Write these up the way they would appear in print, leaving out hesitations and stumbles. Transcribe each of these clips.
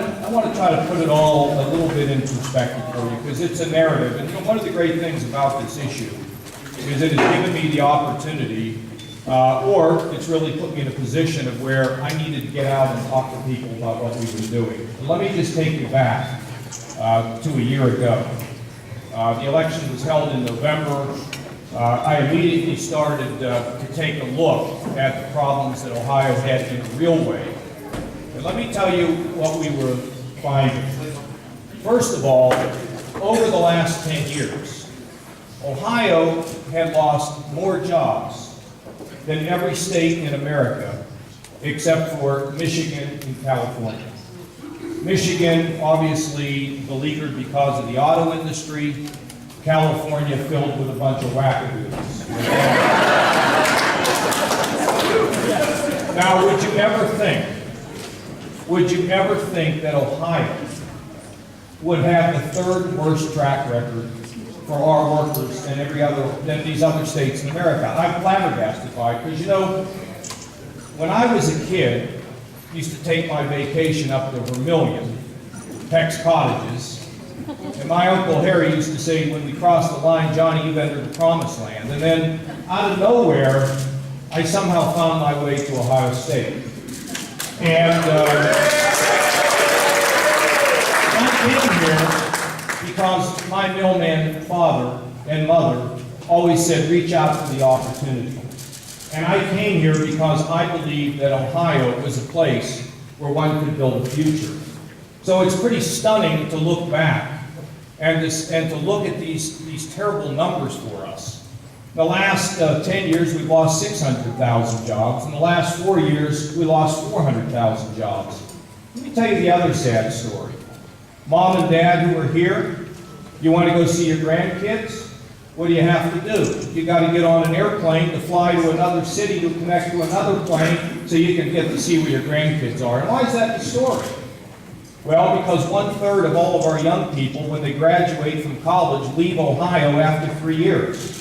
I want to try to put it all a little bit in perspective for you, because it's a narrative. And you know, one of the great things about this issue is it has given me the opportunity, or it's really put me in a position of where I needed to get out and talk to people about what we've been doing. But let me just take you back to a year ago. The election was held in November. I immediately started to take a look at the problems that Ohio had in a real way. And let me tell you what we were finding. First of all, over the last 10 years, Ohio had lost more jobs than every state in America except for Michigan and California. Michigan, obviously, beleaguered because of the auto industry. California filled with a bunch of wackadoos. Now, would you ever think that Ohio would have the third worst track record for our workers than these other states in America? I'm flabbergasted by it, because you know, when I was a kid, I used to take my vacation up to Vermilion, Peck's Cottages, and my Uncle Harry used to say, when we crossed the line, Johnny, you've entered the promised land. And then, out of nowhere, I somehow found my way to Ohio State. And I came here because my mailman father and mother always said, reach out for the opportunity. And I came here because I believed that Ohio was a place where one could build a future. So it's pretty stunning to look back and to look at these terrible numbers for us. The last 10 years, we've lost 600,000 jobs. In the last 4 years, we lost 400,000 jobs. Let me tell you the other sad story. Mom and Dad who are here, you want to go see your grandkids? What do you have to do? You got to get on an airplane to fly to another city to connect to another plane so you can get to see where your grandkids are. And why is that the story? Well, because 1/3 of all of our young people, when they graduate from college, leave Ohio after 3 years.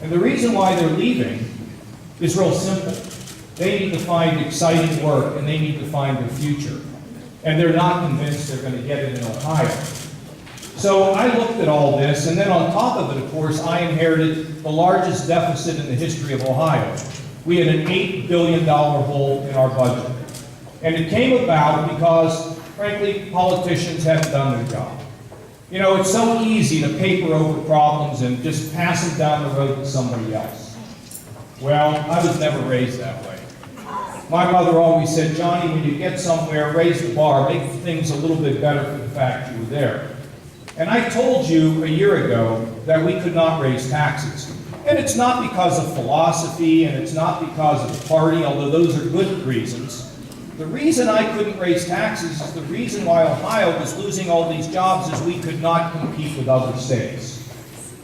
And the reason why they're leaving is real simple. They need to find exciting work, and they need to find their future. And they're not convinced they're going to get it in Ohio. So I looked at all this, and then on top of it, of course, I inherited the largest deficit in the history of Ohio. We had an $8 billion hole in our budget. And it came about because, frankly, politicians haven't done their job. You know, it's so easy to paper over problems and just pass them down the road to somebody else. Well, I was never raised that way. My mother always said, Johnny, when you get somewhere, raise the bar, make things a little bit better for the fact you were there. And I told you a year ago that we could not raise taxes. And it's not because of philosophy, and it's not because of the party, although those are good reasons. The reason I couldn't raise taxes is the reason why Ohio was losing all these jobs is we could not compete with other states.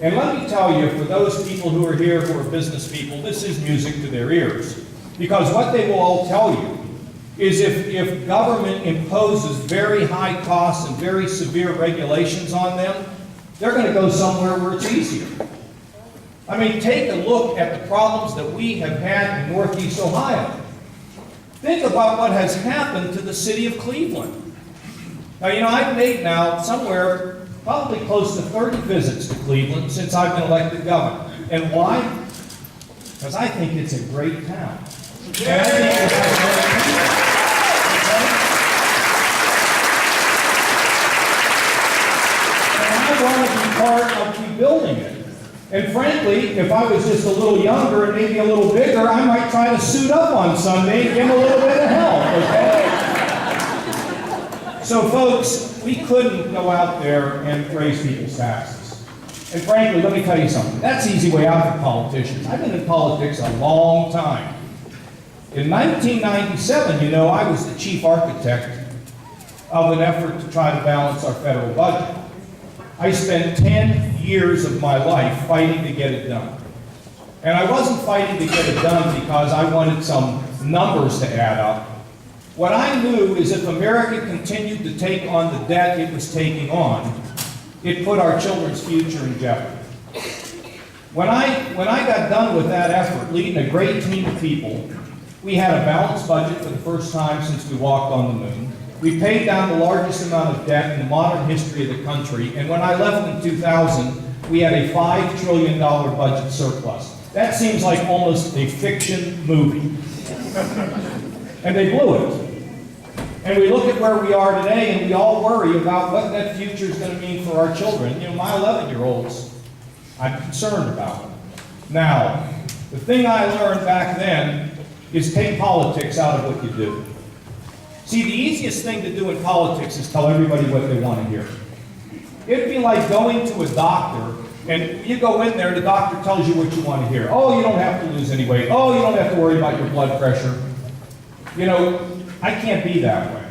And let me tell you, for those people who are here who are business people, this is music to their ears. Because what they will all tell you is if government imposes very high costs and very severe regulations on them, they're going to go somewhere where it's easier. I mean, take a look at the problems that we have had in Northeast Ohio. Think about what has happened to the city of Cleveland. Now, you know, I've made now somewhere probably close to 30 visits to Cleveland since I've been elected governor. And why? Because I think it's a great town. And I think it has great people. And I want to be part of rebuilding it. And frankly, if I was just a little younger and maybe a little bigger, I might try to suit up on Sunday and give a little bit of help, okay? So folks, we couldn't go out there and raise people's taxes. And frankly, let me tell you something. That's the easy way out for politicians. I've been in politics a long time. In 1997, you know, I was the chief architect of an effort to try to balance our federal budget. I spent 10 years of my life fighting to get it done. And I wasn't fighting to get it done because I wanted some numbers to add up. What I knew is if America continued to take on the debt it was taking on, it put our children's future in jeopardy. When I got done with that effort, leading a great team of people, we had a balanced budget for the first time since we walked on the moon. We paid down the largest amount of debt in the modern history of the country, and when I left in 2000, we had a $5 trillion budget surplus. That seems like almost a fiction movie. And they blew it. And we look at where we are today, and we all worry about what that future is going to mean for our children. You know, my 11-year-olds, I'm concerned about them. Now, the thing I learned back then is take politics out of what you do. See, the easiest thing to do in politics is tell everybody what they want to hear. It'd be like going to a doctor, and you go in there, the doctor tells you what you want to hear. Oh, you don't have to lose any weight. Oh, you don't have to worry about your blood pressure. You know, I can't be that way.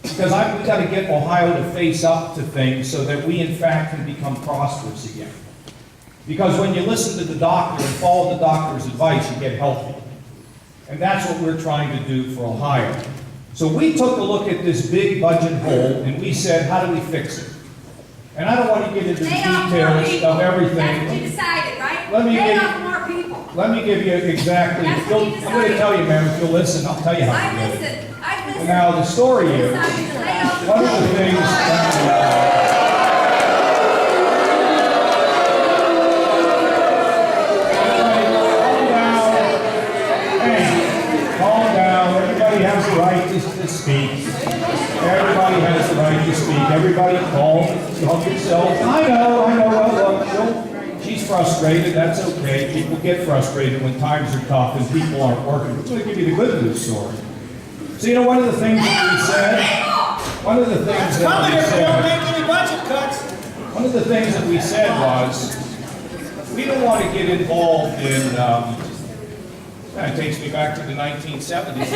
Because we've got to get Ohio to face up to things so that we, in fact, can become prosperous again. Because when you listen to the doctor and follow the doctor's advice, you get healthy. And that's what we're trying to do for Ohio. So we took a look at this big budget hole, and we said, how do we fix it? And I don't want to get into the details of everything. That's what you decided, right? Let me lay off more people. Let me give you exactly. That's what you I'm going to tell you, ma'am, if you'll listen, I'll tell you how to I do it. listen. I listen. Now, the story is, Decided to lay off one of the things calm down. Everybody has the right to speak. Everybody has the right to speak. Everybody calm yourself. I know, well, look, she's frustrated, that's okay. People get frustrated when times are tough and people aren't working. We're going to give you the good news story. So, you know, one of the things that we said, one of the things that we said was, we don't want to get involved in, that takes me back to the 1970s.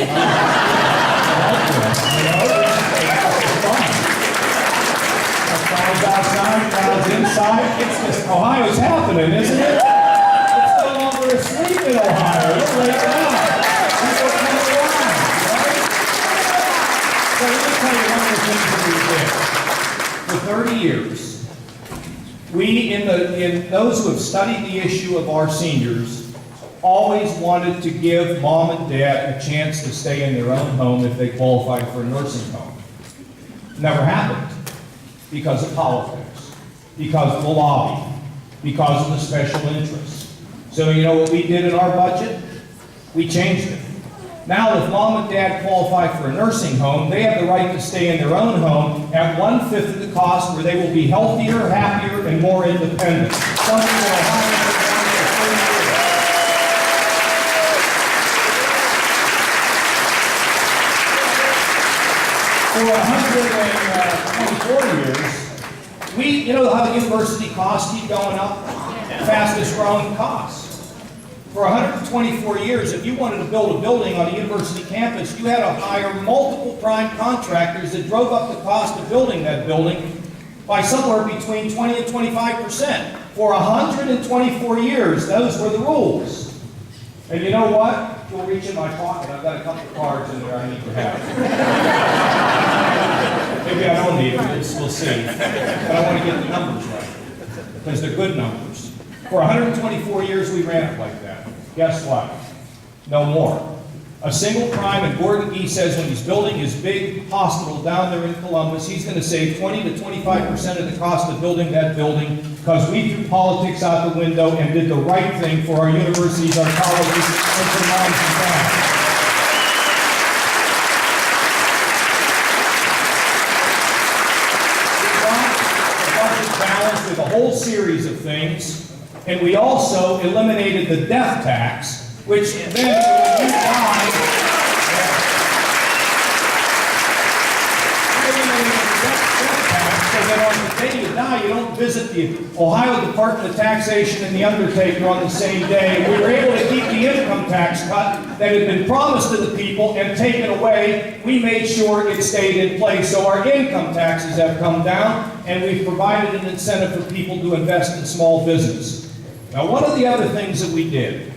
Clouds outside, clouds inside. It's just, Ohio's happening, isn't it? It's no longer asleep in Ohio. Look right now. People come around, right? So let me tell you one of the things that we did. For 30 years, we, in those who have studied the issue of our seniors, always wanted to give mom and dad a chance to stay in their own home if they qualified for a nursing home. Never happened. Because of politics, because of the lobby, because of the special interests. So you know what we did in our budget? We changed it. Now if mom and dad qualify for a nursing home, they have the right to stay in their own home at 1/5 of the cost, where they will be healthier, happier, and more independent. Something that Ohio for 124 years, you know how the university costs keep going up? Fastest growing costs. For 124 years, if you wanted to build a building on a university campus, you had to hire multiple prime contractors that drove up the cost of building that building by somewhere between 20 and 25%. For 124 years, those were the rules. And you know what? You'll reach in my pocket. I've got a couple of cards in there I need to have. Maybe I don't need them. We'll see. But I want to get the numbers right, because they're good numbers. For 124 years, we ran it like that. Guess what? No more. A single prime, and Gordon Gee says when he's building his big hospital down there in Columbus, he's going to save 20 to 25% of the cost of building that building, because we threw politics out the window and did the right thing for our universities, our colleges, and for moms and dads. We brought the budget balanced with a whole series of things, and we also eliminated the death tax, which then so that on the day you die, you don't visit the Ohio Department of Taxation and the undertaker on the same day. We were able to keep the income tax cut that had been promised to the people and taken away. We made sure it stayed in place. So our income taxes have come down, and we've provided an incentive for people to invest in small business. Now, one of the other things that we did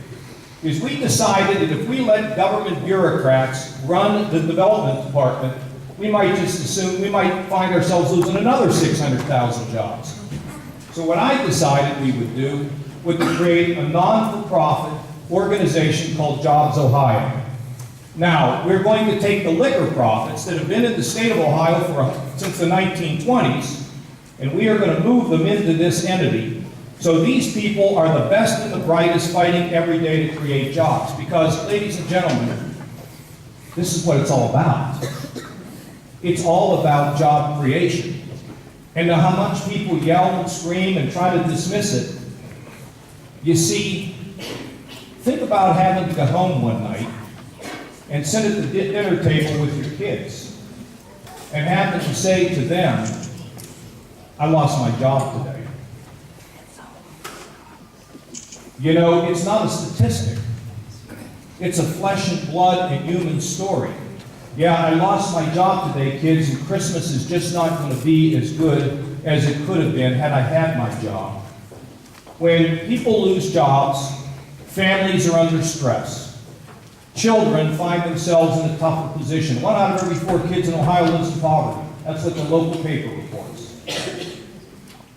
is we decided that if we let government bureaucrats run the development department, we might find ourselves losing another 600,000 jobs. So what I decided we would do was to create a non-for-profit organization called Jobs Ohio. Now, we're going to take the liquor profits that have been in the state of Ohio since the 1920s, and we are going to move them into this entity. So these people are the best and the brightest fighting every day to create jobs. Because, ladies and gentlemen, this is what it's all about. It's all about job creation. And now how much people yell and scream and try to dismiss it. You see, think about having to go home one night and sit at the dinner table with your kids and having to say to them, I lost my job today. You know, it's not a statistic. It's a flesh and blood and human story. Yeah, I lost my job today, kids, and Christmas is just not going to be as good as it could have been had I had my job. When people lose jobs, families are under stress. Children find themselves in a tougher position. 1 out of every 4 kids in Ohio lives in poverty. That's what the local paper reports.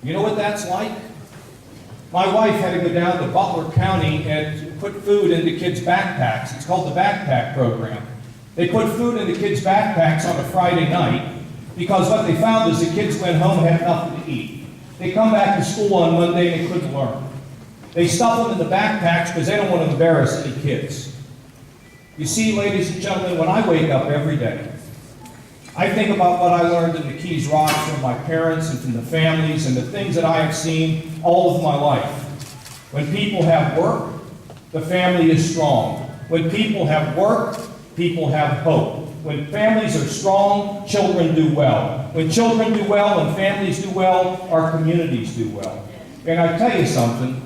You know what that's like? My wife had to go down to Butler County and put food into kids' backpacks. It's called the backpack program. They put food into kids' backpacks on a Friday night because what they found is the kids went home and had nothing to eat. They come back to school on Monday and they couldn't learn. They stuff them in the backpacks because they don't want to embarrass any kids. You see, ladies and gentlemen, when I wake up every day, I think about what I learned in the Keys Rocks from my parents and from the families and the things that I have seen all of my life. When people have work, the family is strong. When people have work, people have hope. When families are strong, children do well. When children do well and families do well, our communities do well. And I tell you something,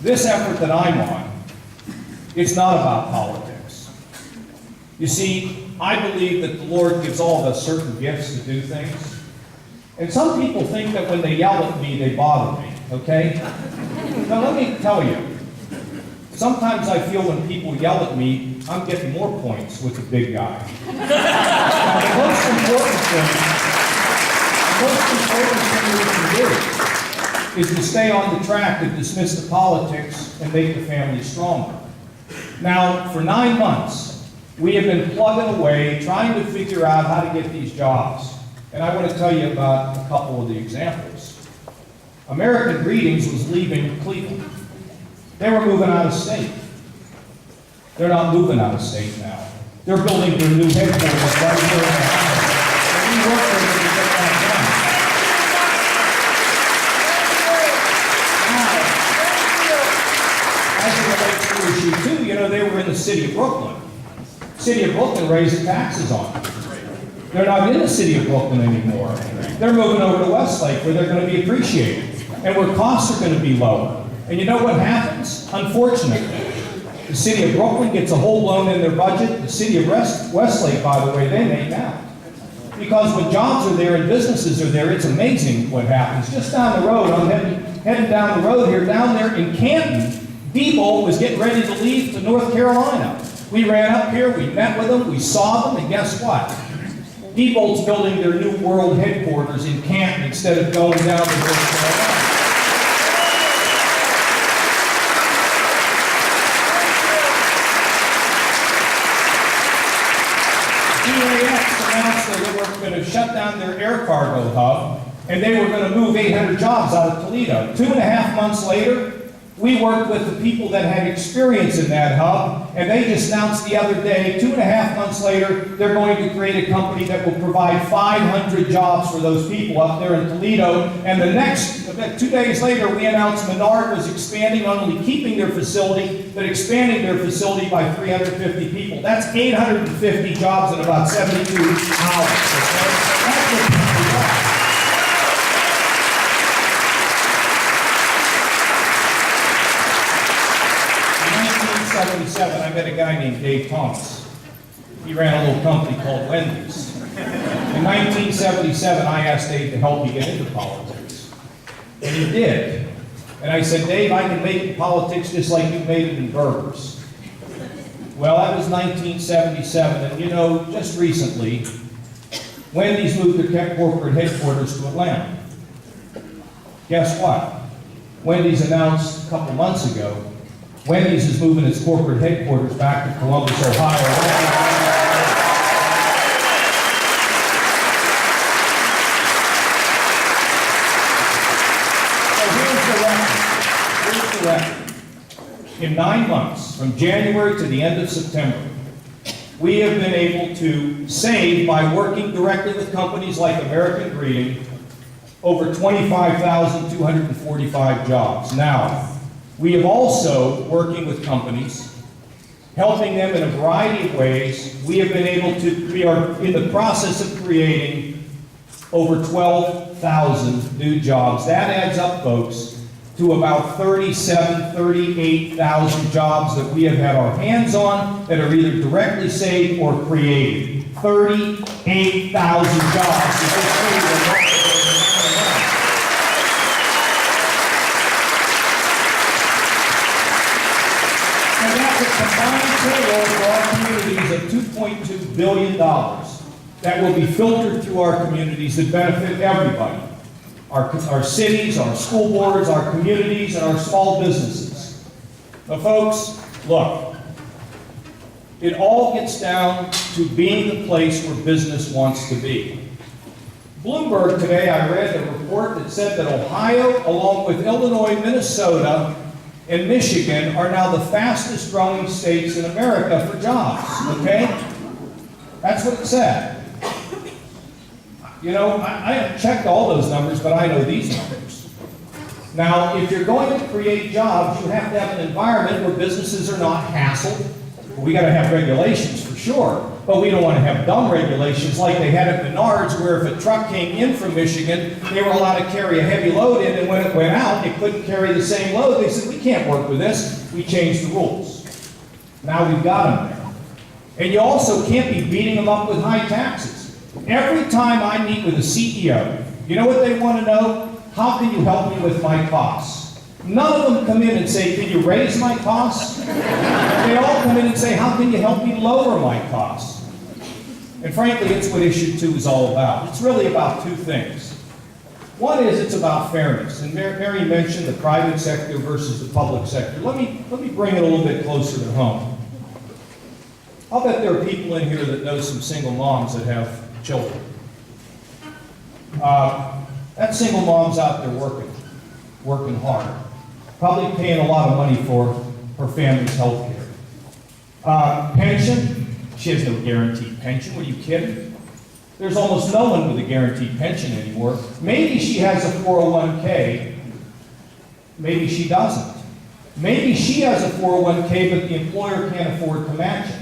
this effort that I'm on, it's not about politics. You see, I believe that the Lord gives all of us certain gifts to do things. And some people think that when they yell at me, they bother me, okay? Now let me tell you, sometimes I feel when people yell at me, I'm getting more points with the big guy. Now, the most important thing we can do is to stay on the track and dismiss the politics and make the family stronger. Now, for 9 months, we have been plugging away, trying to figure out how to get these jobs. And I want to tell you about a couple of the examples. American Greetings was leaving Cleveland. They were moving out of state. They're not moving out of state now. They're building their new headquarters right here in Ohio. And we work with them to get that done. Now, as it relates to issue 2, you know, they were in the city of Brooklyn. City of Brooklyn raised the taxes on them. They're not in the city of Brooklyn anymore. They're moving over to Westlake where they're going to be appreciated and where costs are going to be lower. And you know what happens? Unfortunately, the city of Brooklyn gets a whole loan in their budget. The city of Westlake, by the way, they make out. Because when jobs are there and businesses are there, it's amazing what happens. Just down the road, I'm heading down the road here, down there in Canton, Diebold was getting ready to leave to North Carolina. We ran up here, we met with them, we saw them, and guess what? Diebold's building their new world headquarters in Canton instead of going down to North Carolina. DAX announced that they were going to shut down their air cargo hub, and they were going to move 800 jobs out of Toledo. 2.5 months later, we worked with the people that had experience in that hub, and they just announced the other day, 2.5 months later, they're going to create a company that will provide 500 jobs for those people up there in Toledo. And the next, 2 days later, we announced Menard was expanding, not only keeping their facility, but expanding their facility by 350 people. That's 850 jobs in about 72 hours. Okay? That's what people want. I met a guy named Dave Thomas. He ran a little company called Wendy's. In 1977, I asked Dave to help me get into politics. And he did. And I said, Dave, I can make it in politics just like you made it in burgers. Well, that was 1977, and you know, just recently, Wendy's moved their corporate headquarters to Atlanta. Guess what? Wendy's announced a couple months ago Wendy's is moving its corporate headquarters back to Columbus, Ohio. the record, in 9 months, from January to the end of September, we have been able to save, by working directly with companies like American Greeting, over 25,245 jobs. Now, we have also, working with companies, helping them in a variety of ways, we have been able to, we are in the process of creating over 12,000 new jobs. That adds up, folks, to about 38,000 jobs that we have had our hands on that are either directly saved or created. 38,000 jobs. And that's a combined total for our communities of $2.2 billion that will be filtered through our communities that benefit everybody. Our cities, our school boards, our communities, and our small businesses. But folks, look, it all gets down to being the place where business wants to be. Bloomberg today, I read a report that said that Ohio, along with Illinois, Minnesota, and Michigan are now the fastest growing states in America for jobs, okay? That's what it said. You know, I haven't checked all those numbers, but I know these numbers. Now, if you're going to create jobs, you have to have an environment where businesses are not hassled. We got to have regulations for sure, but we don't want to have dumb regulations like they had at Menards, where if a truck came in from Michigan, they were allowed to carry a heavy load in, and when it went out, it couldn't carry the same load. They said, we can't work with this. We changed the rules. Now we've got them there. And you also can't be beating them up with high taxes. Every time I meet with a CEO, you know what they want to know? How can you help me with my costs? None of them come in and say, can you raise my costs? They all come in and say, how can you help me lower my costs? And frankly, it's what issue 2 is all about. It's really about two things. One is it's about fairness. And Mary mentioned the private sector versus the public sector. Let me bring it a little bit closer to home. I'll bet there are people in here that know some single moms that have children. That single mom's out there working hard, probably paying a lot of money for her family's health care. Pension, she has no guaranteed pension. What are you kidding? There's almost no one with a guaranteed pension anymore. Maybe she has a 401k, maybe she doesn't. Maybe she has a 401k, but the employer can't afford to match it.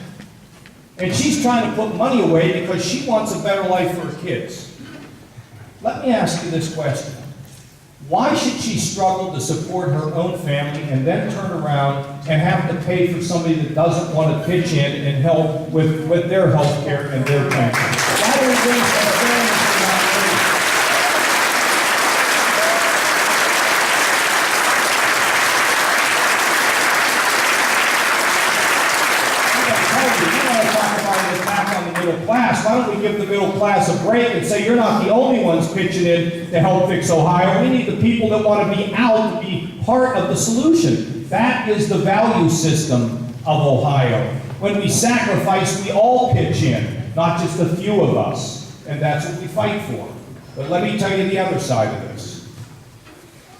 And she's trying to put money away because she wants a better life for her kids. Let me ask you this question. Why should she struggle to support her own family and then turn around and have to pay for somebody that doesn't want to pitch in and help with their health care and their pension? Why are things that are fairness and not fair? Class. Why don't we give the middle class a break and say, you're not the only ones pitching in to help fix Ohio. We need the people that want to be out to be part of the solution. That is the value system of Ohio. When we sacrifice, we all pitch in, not just a few of us. And that's what we fight for. But let me tell you the other side of this.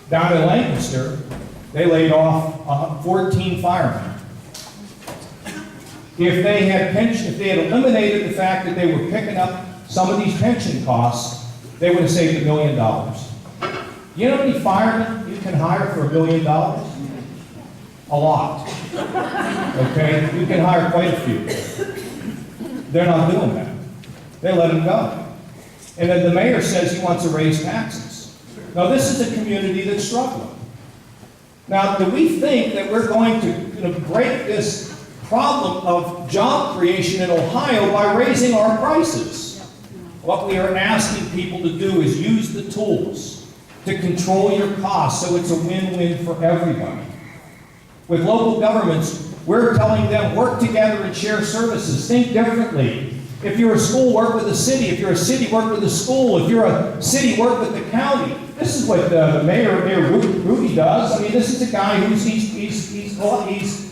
Down in Lancaster, they laid off 14 firemen. If they had eliminated the fact that they were picking up some of these pension costs, they would have saved $1 million. You know how many firemen you can hire for $1 million? A lot. Okay? You can hire quite a few. They're not doing that. They let them go. And then the mayor says he wants to raise taxes. Now, this is a community that's struggling. Now, do we think that we're going to break this problem of job creation in Ohio by raising our prices? What we are asking people to do is use the tools to control your costs so it's a win-win for everybody. With local governments, we're telling them, work together and share services. Think differently. If you're a school, work with the city. If you're a city, work with the school. If you're a city, work with the county. This is what Mayor Ruby does. I mean, this is a guy he's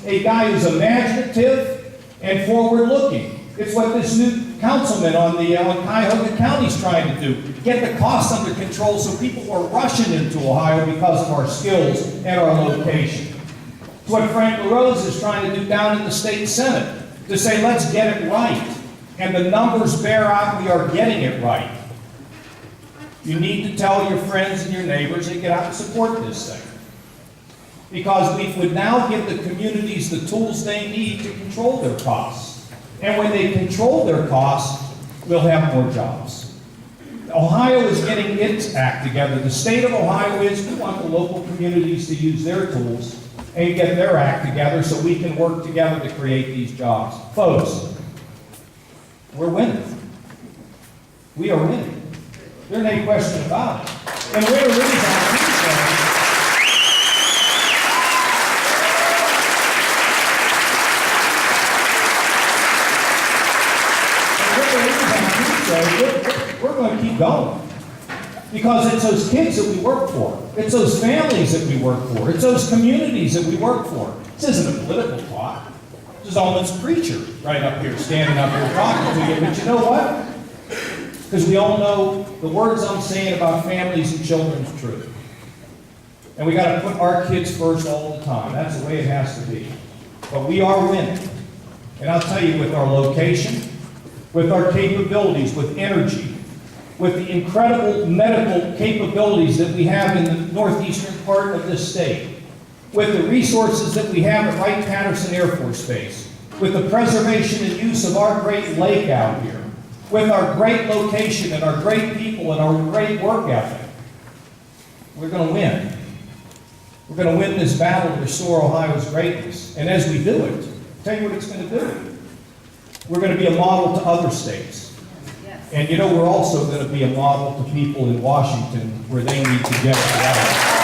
a guy who's imaginative and forward-looking. It's what this new councilman on Cuyahoga County is trying to do. Get the costs under control so people are rushing into Ohio because of our skills and our location. It's what Frank LaRose is trying to do down in the state Senate, to say, let's get it right. And the numbers bear out we are getting it right. You need to tell your friends and your neighbors and get out and support this thing. Because we would now give the communities the tools they need to control their costs. And when they control their costs, we'll have more jobs. Ohio is getting its act together. The state of Ohio is, we want the local communities to use their tools and get their act together so we can work together to create these jobs. Folks, we're winning. We are winning. There's no question about it. And we're really on Tuesday. We're going to keep going. Because it's those kids that we work for. It's those families that we work for. It's those communities that we work for. This isn't a political talk. This is almost preacher right up here, standing up here talking to you. But you know what? Because we all know the words I'm saying about families and children is true. And we got to put our kids first all the time. That's the way it has to be. But we are winning. And I'll tell you, with our location, with our capabilities, with energy, with the incredible medical capabilities that we have in the northeastern part of this state, with the resources that we have at Wright-Patterson Air Force Base, with the preservation and use of our great lake out here, with our great location and our great people and our great work ethic, we're going to win. We're going to win this battle to restore Ohio's greatness. And as we do it, I'll tell you what it's going to do. We're going to be a model to other states. And you know, we're also going to be a model to people in Washington where they need to get it right.